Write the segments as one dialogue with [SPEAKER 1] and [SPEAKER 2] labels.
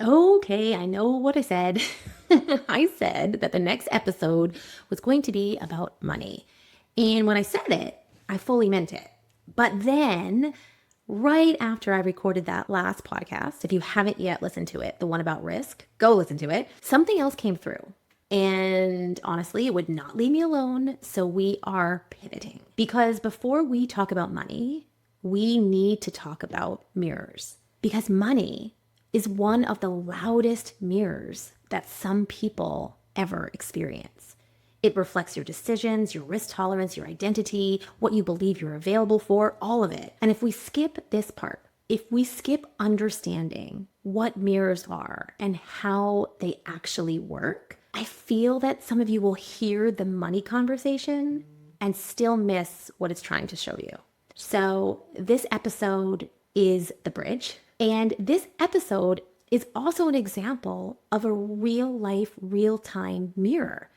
[SPEAKER 1] Okay, I know what I said. I said that the next episode was going to be about money. And when I said it, I fully meant it. But then, right after I recorded that last podcast, if you haven't yet listened to it, the one about risk, go listen to it, something else came through. And honestly, it would not leave me alone. So we are pivoting. Because before we talk about money, we need to talk about mirrors. Because money is one of the loudest mirrors that some people ever experience. It reflects your decisions, your risk tolerance, your identity, what you believe you're available for, all of it. And if we skip this part, if we skip understanding what mirrors are and how they actually work, I feel that some of you will hear the money conversation and still miss what it's trying to show you. So, this episode is the bridge. And this episode is also an example of a real life, real time mirror.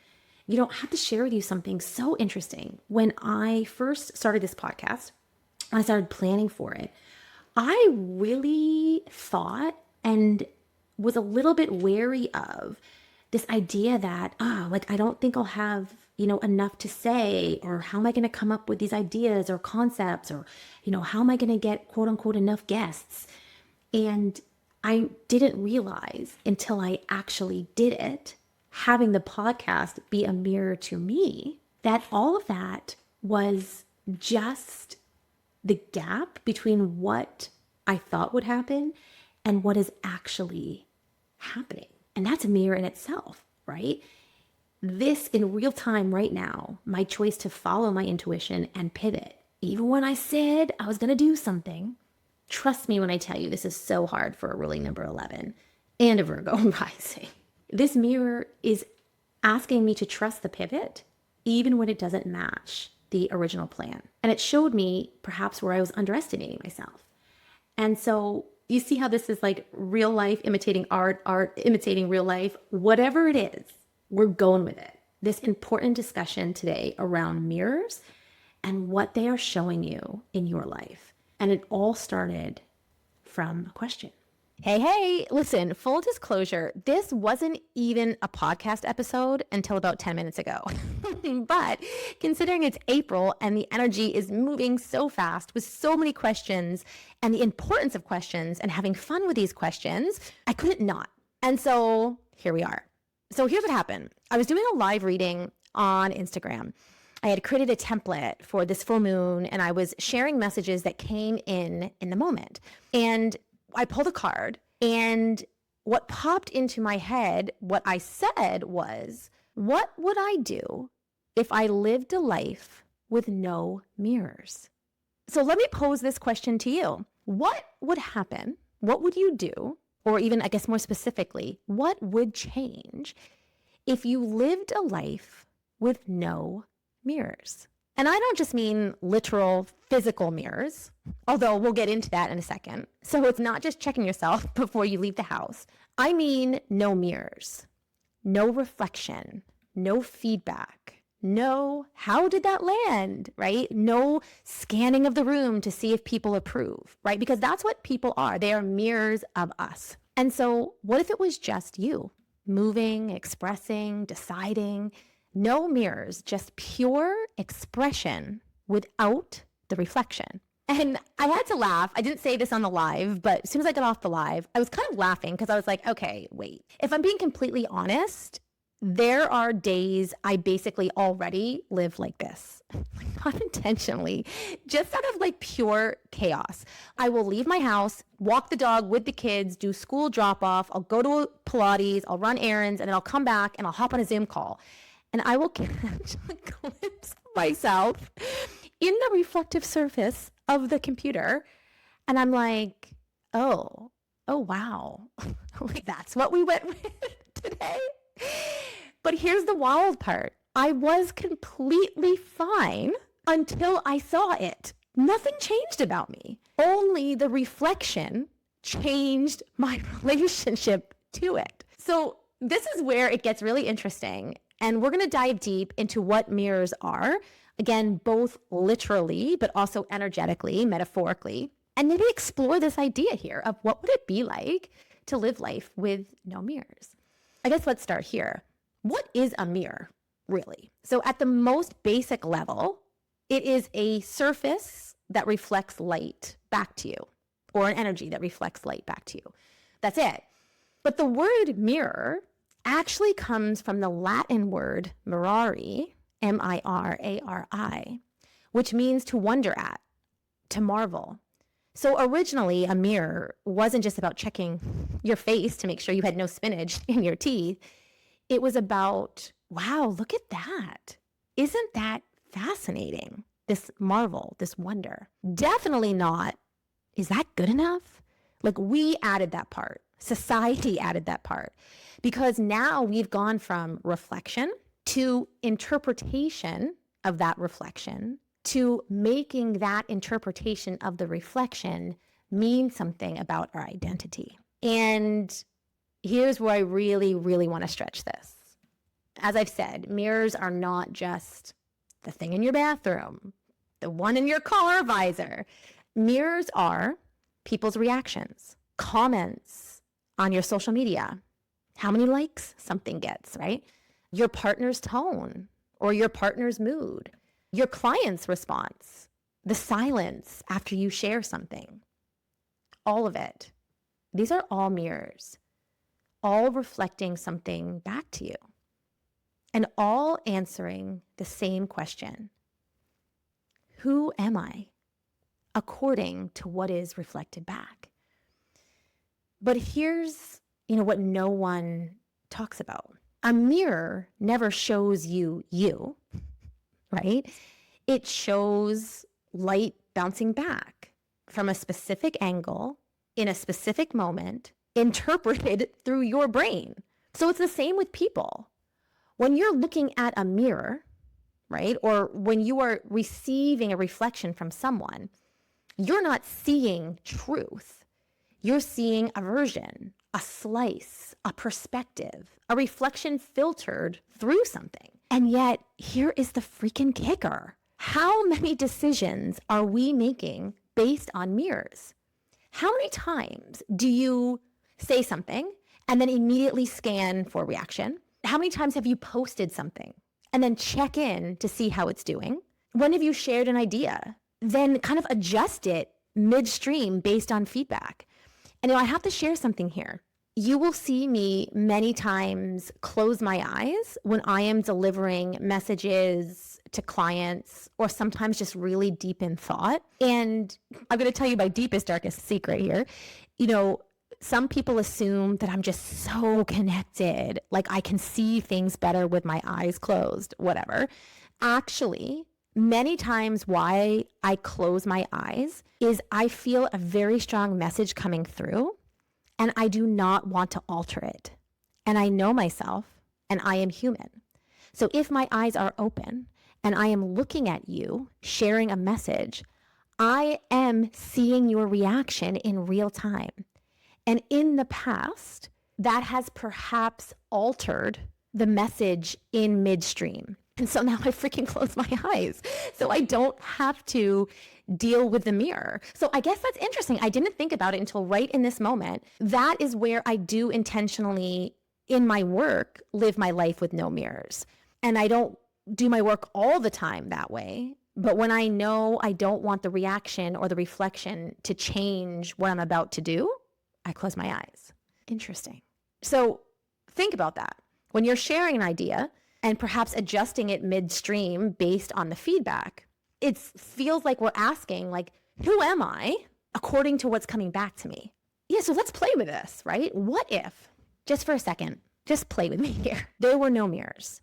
[SPEAKER 1] You don't have to share with you something so interesting. When I first started this podcast, I started planning for it. I really thought and was a little bit wary of this idea that, I don't think I'll have, enough to say, or how am I going to come up with these ideas or concepts, or, how am I going to get quote unquote enough guests? And I didn't realize until I actually did it, having the podcast be a mirror to me, that all of that was just the gap between what I thought would happen and what is actually happening. And that's a mirror in itself, right? This in real time right now, my choice to follow my intuition and pivot, even when I said I was going to do something. Trust me when I tell you this is so hard for a ruling number 11 and a Virgo rising. This mirror is asking me to trust the pivot even when it doesn't match the original plan. And it showed me perhaps where I was underestimating myself. And so you see how this is like real life imitating art, art imitating real life, whatever it is, we're going with it. This important discussion today around mirrors and what they are showing you in your life. And it all started from a question. Hey, listen, full disclosure, this wasn't even a podcast episode until about 10 minutes ago. But considering it's April and the energy is moving so fast with so many questions and the importance of questions and having fun with these questions, I couldn't not. And so here we are. So here's what happened. I was doing a live reading on Instagram. I had created a template for this full moon and I was sharing messages that came in the moment. And I pulled a card and what popped into my head, what I said was, what would I do if I lived a life with no mirrors? So let me pose this question to you. What would happen? What would you do? Or even, I guess more specifically, what would change if you lived a life with no mirrors? And I don't just mean literal physical mirrors, although we'll get into that in a second. So it's not just checking yourself before you leave the house. I mean no mirrors, no reflection, no feedback, no how did that land, right? No scanning of the room to see if people approve, right? Because that's what people are. They are mirrors of us. And so what if it was just you moving, expressing, deciding? No mirrors, just pure expression without the reflection. And I had to laugh. I didn't say this on the live, but as soon as I got off the live, I was kind of laughing because I was like, okay, wait. If I'm being completely honest, there are days I basically already live like this, not intentionally, just out of like pure chaos. I will leave my house, walk the dog with the kids, do school drop off. I'll go to Pilates, I'll run errands, and then I'll come back and I'll hop on a Zoom call. And I will catch a glimpse of myself in the reflective surface of the computer. And I'm like, oh, wow. Like, that's what we went with today. But here's the wild part. I was completely fine until I saw it. Nothing changed about me. Only the reflection changed my relationship to it. So this is where it gets really interesting. And we're going to dive deep into what mirrors are, again, both literally, but also energetically, metaphorically, and maybe explore this idea here of what would it be like to live life with no mirrors. I guess let's start here. What is a mirror, really? So at the most basic level, it is a surface that reflects light back to you, or an energy that reflects light back to you. That's it. But the word mirror actually comes from the Latin word mirari, M-I-R-A-R-I, which means to wonder at, to marvel. So originally, a mirror wasn't just about checking your face to make sure you had no spinach in your teeth. It was about, wow, look at that. Isn't that fascinating? This marvel, this wonder. Definitely not, is that good enough? Like, we added that part. Society added that part. Because now we've gone from reflection to interpretation of that reflection, to making that interpretation of the reflection mean something about our identity. And here's where I really, really want to stretch this. As I've said, mirrors are not just the thing in your bathroom, the one in your car visor. Mirrors are people's reactions, comments on your social media, how many likes something gets, right? Your partner's tone or your partner's mood, your client's response, the silence after you share something, all of it. These are all mirrors, all reflecting something back to you, and all answering the same question. Who am I according to what is reflected back? But here's, what no one talks about. A mirror never shows you, right? It shows light bouncing back from a specific angle in a specific moment, interpreted through your brain. So it's the same with people. When you're looking at a mirror, right? Or when you are receiving a reflection from someone, you're not seeing truth. You're seeing a version, a slice, a perspective, a reflection filtered through something. And yet, here is the freaking kicker. How many decisions are we making based on mirrors? How many times do you say something and then immediately scan for reaction? How many times have you posted something and then check in to see how it's doing? When have you shared an idea, then kind of adjust it midstream based on feedback? And I have to share something here. You will see me many times close my eyes when I am delivering messages to clients, or sometimes just really deep in thought. And I'm going to tell you my deepest, darkest secret here. Some people assume that I'm just so connected, like I can see things better with my eyes closed, whatever. Actually, many times why I close my eyes is I feel a very strong message coming through, and I do not want to alter it. And I know myself, and I am human. So if my eyes are open and I am looking at you, sharing a message, I am seeing your reaction in real time. And in the past, that has perhaps altered the message in midstream. And so now I freaking close my eyes so I don't have to deal with the mirror. So I guess that's interesting. I didn't think about it until right in this moment. That is where I do intentionally, in my work, live my life with no mirrors. And I don't do my work all the time that way. But when I know I don't want the reaction or the reflection to change what I'm about to do, I close my eyes. Interesting. So think about that. When you're sharing an idea and perhaps adjusting it midstream based on the feedback, it feels like we're asking, who am I according to what's coming back to me? Yeah, so let's play with this, right? What if, just for a second, just play with me here. There were no mirrors.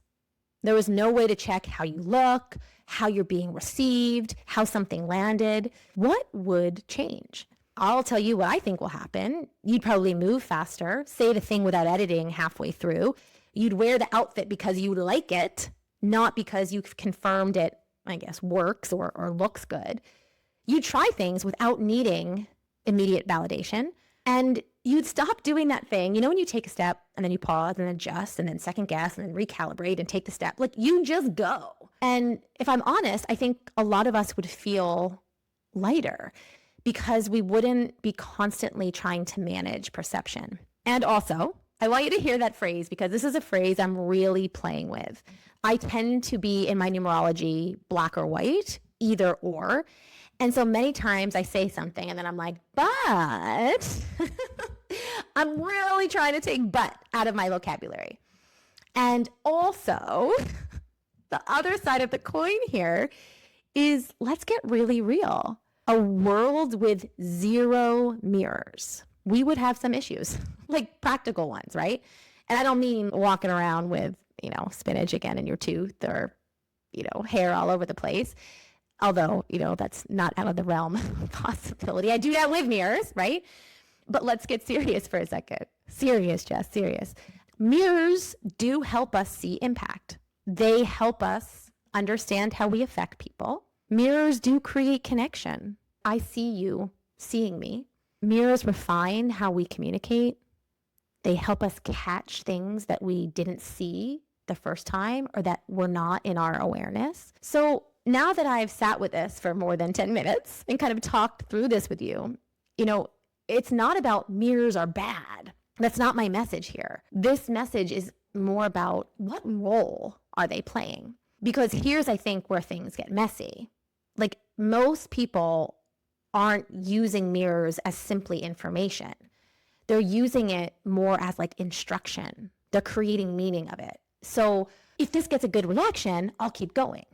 [SPEAKER 1] There was no way to check how you look, how you're being received, how something landed. What would change? I'll tell you what I think will happen. You'd probably move faster, say the thing without editing halfway through. You'd wear the outfit because you like it, not because you've confirmed it, I guess, works or looks good. You'd try things without needing immediate validation. And you'd stop doing that thing. When you take a step and then you pause and adjust and then second guess and then recalibrate and take the step, you just go. And if I'm honest, I think a lot of us would feel lighter, because we wouldn't be constantly trying to manage perception. And also, I want you to hear that phrase because this is a phrase I'm really playing with. I tend to be in my numerology black or white, either or. And so many times I say something and then I'm like, but I'm really trying to take but out of my vocabulary. And also, the other side of the coin here is let's get really real. A world with zero mirrors, we would have some issues, like practical ones, right? And I don't mean walking around with, spinach again in your tooth or, hair all over the place. Although, that's not out of the realm of possibility. I do that with mirrors, right? But let's get serious for a second. Serious, Jess, serious. Mirrors do help us see impact. They help us understand how we affect people. Mirrors do create connection. I see you seeing me. Mirrors refine how we communicate. They help us catch things that we didn't see the first time or that were not in our awareness. So now that I've sat with this for more than 10 minutes and kind of talked through this with you, it's not about mirrors are bad. That's not my message here. This message is more about what role are they playing? Because here's, I think, where things get messy. Like most people aren't using mirrors as simply information. They're using it more as like instruction. They're creating meaning of it. So if this gets a good reaction, I'll keep going.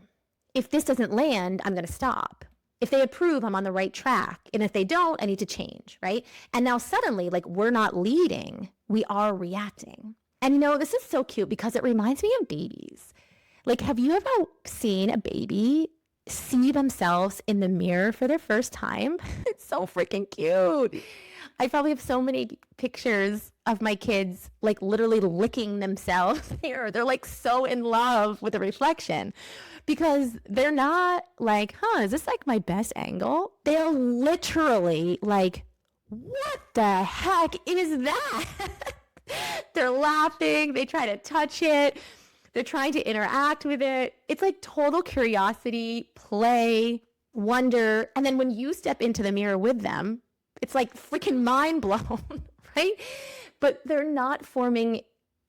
[SPEAKER 1] If this doesn't land, I'm going to stop. If they approve, I'm on the right track. And if they don't, I need to change, right? And now suddenly, like we're not leading, we are reacting. And this is so cute because it reminds me of babies. Like, have you ever seen a baby see themselves in the mirror for their first time? It's so freaking cute. I probably have so many pictures of my kids like literally licking themselves there. They're like so in love with the reflection because they're not like, is this like my best angle? They're literally like, what the heck is that? They're laughing. They try to touch it. They're trying to interact with it. It's like total curiosity, play, wonder. And then when you step into the mirror with them, it's like freaking mind blown, right? But they're not forming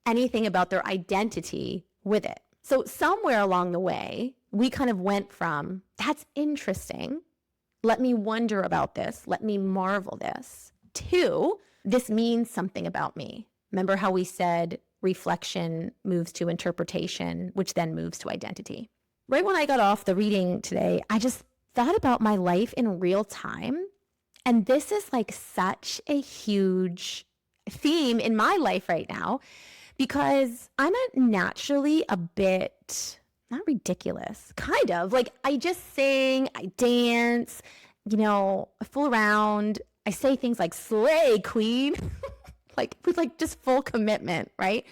[SPEAKER 1] anything about their identity with it. So somewhere along the way, we kind of went from, that's interesting. Let me wonder about this. Let me marvel this. To, this means something about me. Remember how we said reflection moves to interpretation, which then moves to identity. Right when I got off the reading today, I just thought about my life in real time. And this is like such a huge theme in my life right now because I'm naturally a bit, not ridiculous, kind of like I just sing, I dance, I fool around. I say things like slay queen, like with like just full commitment, right?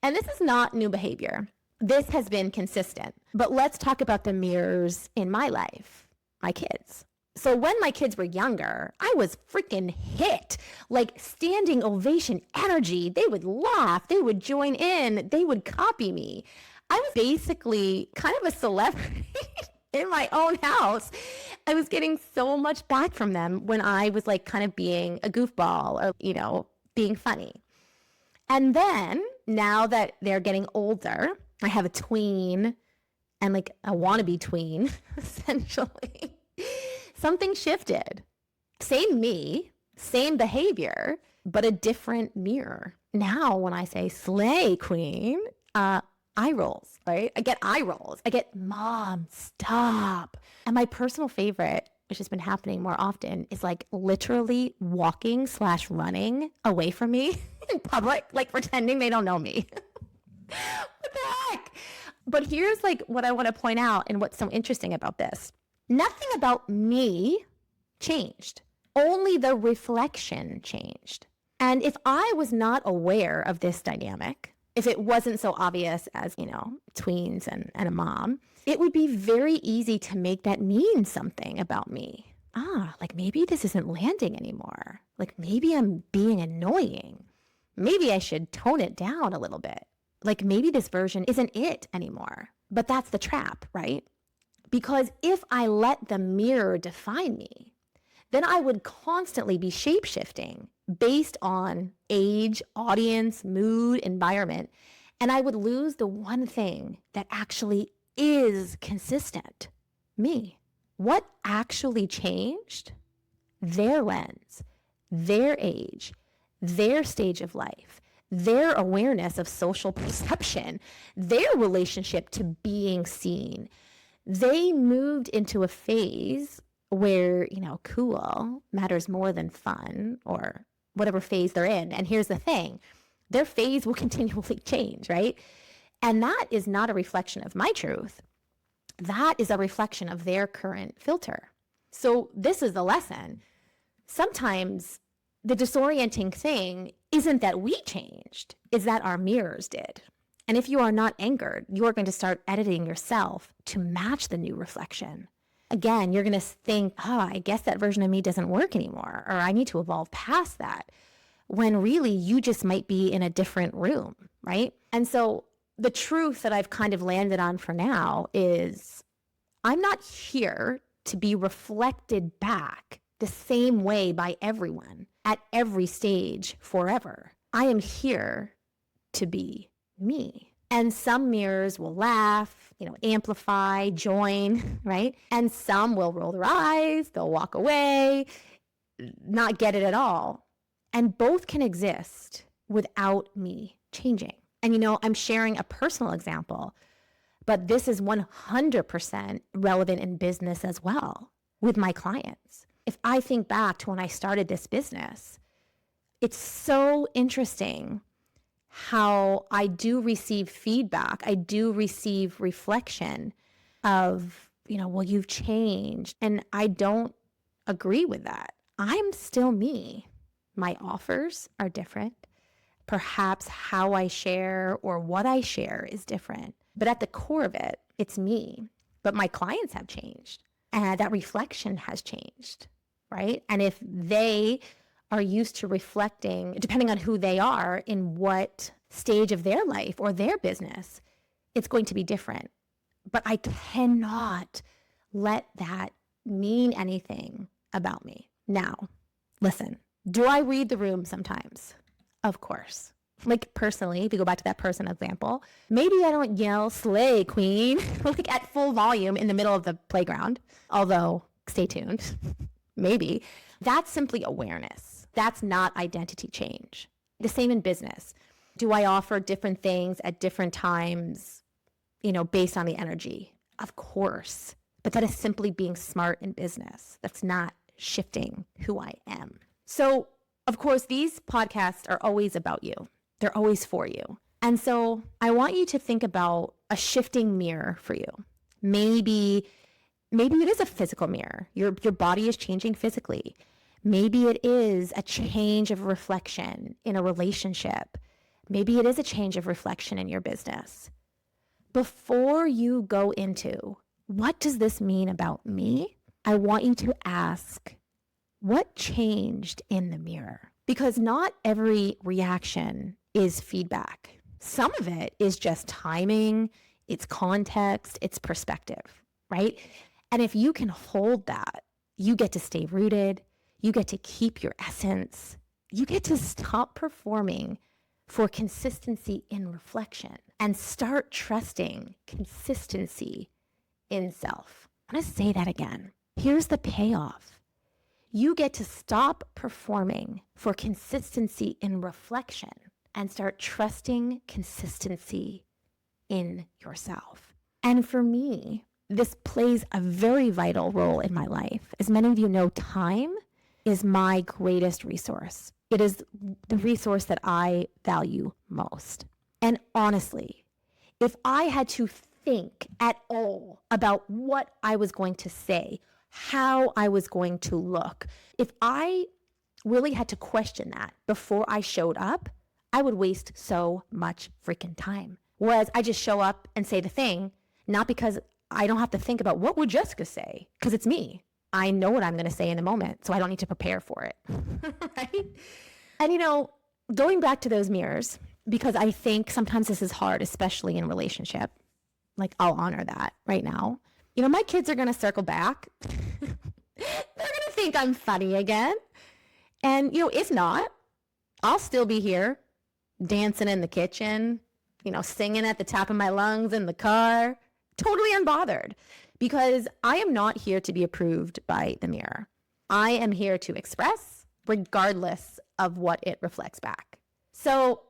[SPEAKER 1] And this is not new behavior. This has been consistent. But let's talk about the mirrors in my life, my kids. So when my kids were younger, I was freaking hit, like standing ovation energy. They would laugh, they would join in, they would copy me. I was basically kind of a celebrity in my own house. I was getting so much back from them when I was like kind of being a goofball or, being funny. And then now that they're getting older, I have a tween and like a wannabe tween, essentially. Something shifted. Same me, same behavior, but a different mirror. Now, when I say slay queen, eye rolls, right? I get eye rolls. I get, mom, stop. And my personal favorite, which has been happening more often, is like literally walking/running away from me in public, like pretending they don't know me. What the heck? But here's like what I want to point out and what's so interesting about this. Nothing about me changed. Only the reflection changed. And if I was not aware of this dynamic, if it wasn't so obvious as, tweens and a mom, it would be very easy to make that mean something about me. Like maybe this isn't landing anymore. Like maybe I'm being annoying. Maybe I should tone it down a little bit. Like maybe this version isn't it anymore. But that's the trap, right? Because if I let the mirror define me, then I would constantly be shape-shifting based on age, audience, mood, environment. And I would lose the one thing that actually is consistent, me. What actually changed? Their lens, their age, their stage of life, their awareness of social perception, their relationship to being seen. They moved into a phase where, cool matters more than fun, or whatever phase they're in. And here's the thing, their phase will continually change, right? And that is not a reflection of my truth. That is a reflection of their current filter. So this is the lesson. Sometimes the disorienting thing isn't that we changed, it's that our mirrors did. And if you are not anchored, you are going to start editing yourself to match the new reflection. Again, you're going to think, I guess that version of me doesn't work anymore, or I need to evolve past that, when really you just might be in a different room, right? And so the truth that I've kind of landed on for now is I'm not here to be reflected back the same way by everyone at every stage forever. I am here to be me. And some mirrors will laugh, amplify, join, right? And some will roll their eyes, they'll walk away, not get it at all. And both can exist without me changing. And I'm sharing a personal example, but this is 100% relevant in business as well with my clients. If I think back to when I started this business, it's so interesting how I do receive feedback. I do receive reflection of, well, you've changed. And I don't agree with that. I'm still me. My offers are different. Perhaps how I share or what I share is different. But at the core of it, it's me. But my clients have changed. And that reflection has changed, right? And if they are used to reflecting, depending on who they are, in what stage of their life or their business, it's going to be different. But I cannot let that mean anything about me. Now, listen, do I read the room sometimes? Of course. Like personally, if you go back to that person example, maybe I don't yell "slay queen" like at full volume in the middle of the playground, although stay tuned. Maybe. That's simply awareness. That's not identity change. The same in business. Do I offer different things at different times, based on the energy? Of course. But that is simply being smart in business. That's not shifting who I am. So, of course, these podcasts are always about you. They're always for you. And so I want you to think about a shifting mirror for you. Maybe it is a physical mirror. Your body is changing physically. Maybe it is a change of reflection in a relationship. Maybe it is a change of reflection in your business. Before you go into, what does this mean about me? I want you to ask, what changed in the mirror? Because not every reaction is feedback. Some of it is just timing, it's context, it's perspective, right? And if you can hold that, you get to stay rooted, you get to keep your essence, you get to stop performing for consistency in reflection and start trusting consistency in self. I'm going to say that again. Here's the payoff. You get to stop performing for consistency in reflection and start trusting consistency in yourself. And for me, this plays a very vital role in my life. As many of you know, time is my greatest resource. It is the resource that I value most. And honestly, if I had to think at all about what I was going to say, how I was going to look, if I really had to question that before I showed up, I would waste so much freaking time. Whereas I just show up and say the thing, not because I don't have to think about what would Jessica say, because it's me. I know what I'm going to say in the moment, so I don't need to prepare for it, right? And going back to those mirrors, because I think sometimes this is hard, especially in relationship, like I'll honor that right now. My kids are going to circle back. They're going to think I'm funny again. And, if not, I'll still be here dancing in the kitchen, singing at the top of my lungs in the car, totally unbothered, because I am not here to be approved by the mirror. I am here to express regardless of what it reflects back. So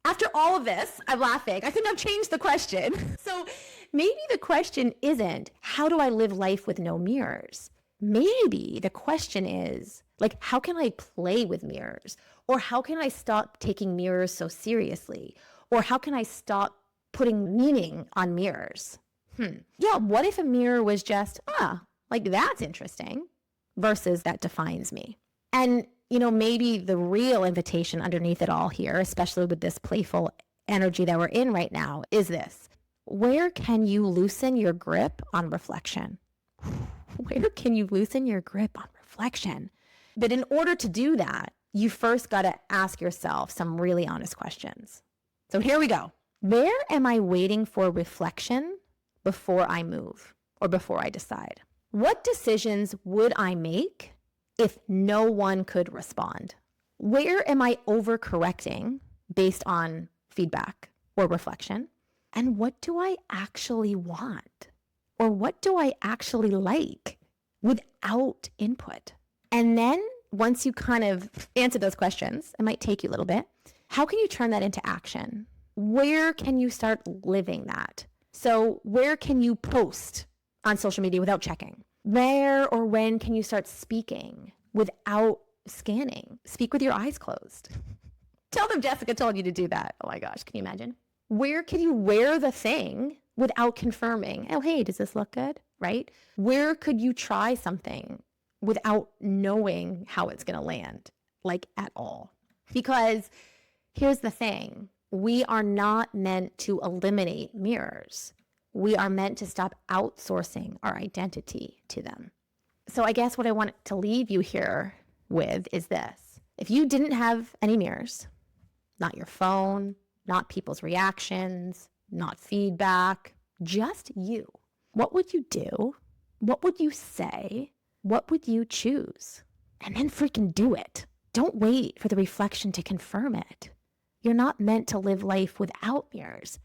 [SPEAKER 1] after all of this, I'm laughing. I think I've changed the question. So maybe the question isn't, how do I live life with no mirrors? Maybe the question is, how can I play with mirrors? Or how can I stop taking mirrors so seriously? Or how can I stop putting meaning on mirrors? Yeah, what if a mirror was just, that's interesting, versus that defines me? And, maybe the real invitation underneath it all here, especially with this playful energy that we're in right now, is this. Where can you loosen your grip on reflection? Where can you loosen your grip on reflection? But in order to do that, you first got to ask yourself some really honest questions. So here we go. Where am I waiting for reflection before I move or before I decide? What decisions would I make if no one could respond? Where am I overcorrecting based on feedback or reflection? And what do I actually want? Or what do I actually like without input? And then once you kind of answer those questions, it might take you a little bit. How can you turn that into action? Where can you start living that? So where can you post on social media without checking? Where or when can you start speaking without scanning? Speak with your eyes closed. Tell them Jessica told you to do that. Oh my gosh, can you imagine? Where can you wear the thing without confirming? Oh, hey, does this look good? Right? Where could you try something without knowing how it's going to land, at all? Because here's the thing. We are not meant to eliminate mirrors. We are meant to stop outsourcing our identity to them. So I guess what I want to leave you here with is this. If you didn't have any mirrors, not your phone, not people's reactions, not feedback, just you, what would you do? What would you say? What would you choose? And then freaking do it. Don't wait for the reflection to confirm it. You're not meant to live life without mirrors,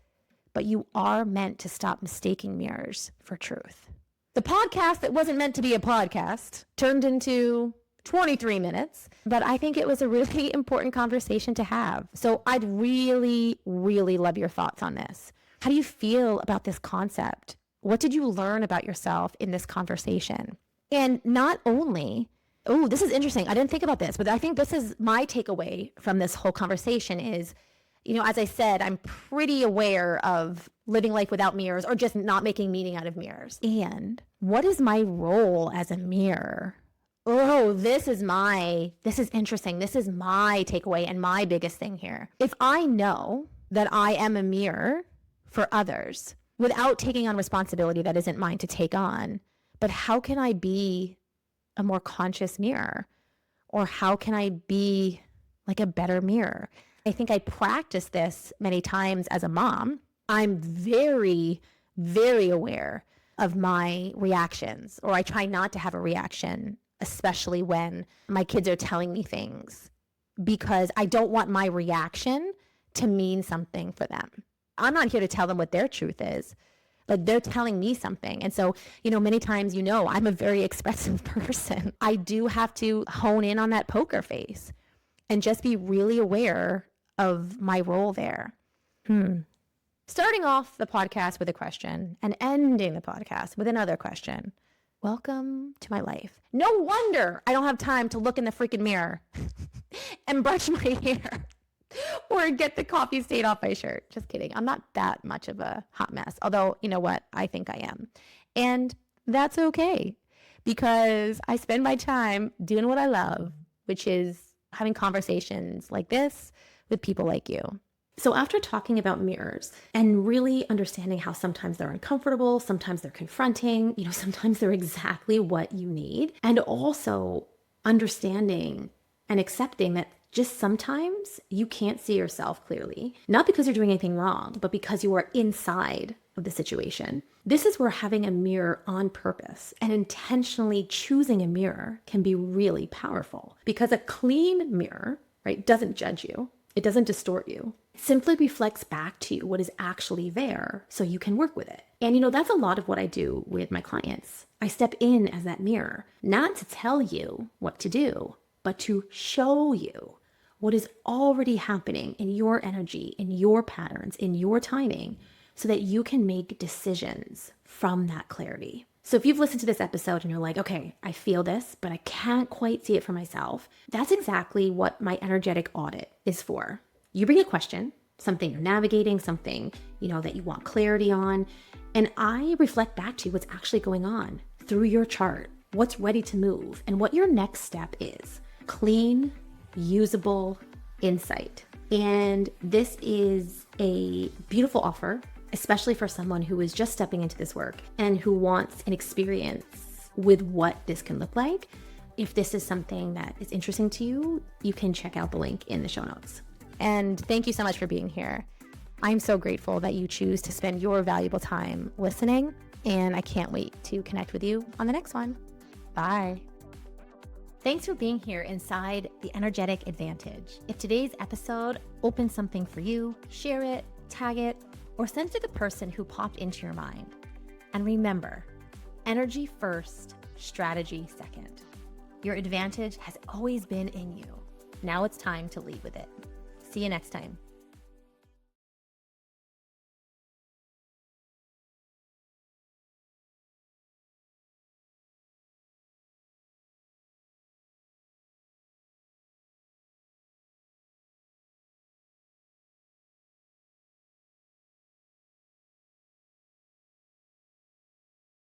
[SPEAKER 1] but you are meant to stop mistaking mirrors for truth. The podcast that wasn't meant to be a podcast turned into 23 minutes, but I think it was a really important conversation to have. So I'd really, really love your thoughts on this. How do you feel about this concept? What did you learn about yourself in this conversation? And not only, this is interesting. I didn't think about this, but I think this is my takeaway from this whole conversation is, as I said, I'm pretty aware of living life without mirrors or just not making meaning out of mirrors. And what is my role as a mirror? This is interesting. This is my takeaway and my biggest thing here. If I know that I am a mirror for others without taking on responsibility that isn't mine to take on, but how can I be a more conscious mirror? Or how can I be a better mirror? I think I practiced this many times as a mom. I'm very, very aware of my reactions, or I try not to have a reaction, especially when my kids are telling me things, because I don't want my reaction to mean something for them. I'm not here to tell them what their truth is. They're telling me something. And so, many times, I'm a very expressive person. I do have to hone in on that poker face and just be really aware of my role there. Starting off the podcast with a question and ending the podcast with another question. Welcome to my life. No wonder I don't have time to look in the freaking mirror and brush my hair or get the coffee stain off my shirt. Just kidding. I'm not that much of a hot mess. Although, you know what? I think I am. And that's okay, because I spend my time doing what I love, which is having conversations like this with people like you. So after talking about mirrors and really understanding how sometimes they're uncomfortable, sometimes they're confronting, sometimes they're exactly what you need, and also understanding and accepting that just sometimes you can't see yourself clearly, not because you're doing anything wrong, but because you are inside of the situation. This is where having a mirror on purpose and intentionally choosing a mirror can be really powerful, because a clean mirror, right, doesn't judge you. It doesn't distort you. It simply reflects back to you what is actually there so you can work with it. And that's a lot of what I do with my clients. I step in as that mirror, not to tell you what to do, but to show you what is already happening in your energy, in your patterns, in your timing, so that you can make decisions from that clarity. So if you've listened to this episode and you're like, okay, I feel this, but I can't quite see it for myself, that's exactly what my energetic audit is for. You bring a question, something you're navigating, something, that you want clarity on, and I reflect back to you what's actually going on through your chart, what's ready to move, and what your next step is. Clean, usable insight. And this is a beautiful offer, especially for someone who is just stepping into this work and who wants an experience with what this can look like. If this is something that is interesting to you, you can check out the link in the show notes. And thank you so much for being here. I'm so grateful that you choose to spend your valuable time listening, and I can't wait to connect with you on the next one. Bye. Thanks for being here inside the Energetic Advantage. If today's episode opened something for you, share it, tag it, or send it to the person who popped into your mind. And remember, energy first, strategy second. Your advantage has always been in you. Now it's time to lead with it. See you next time.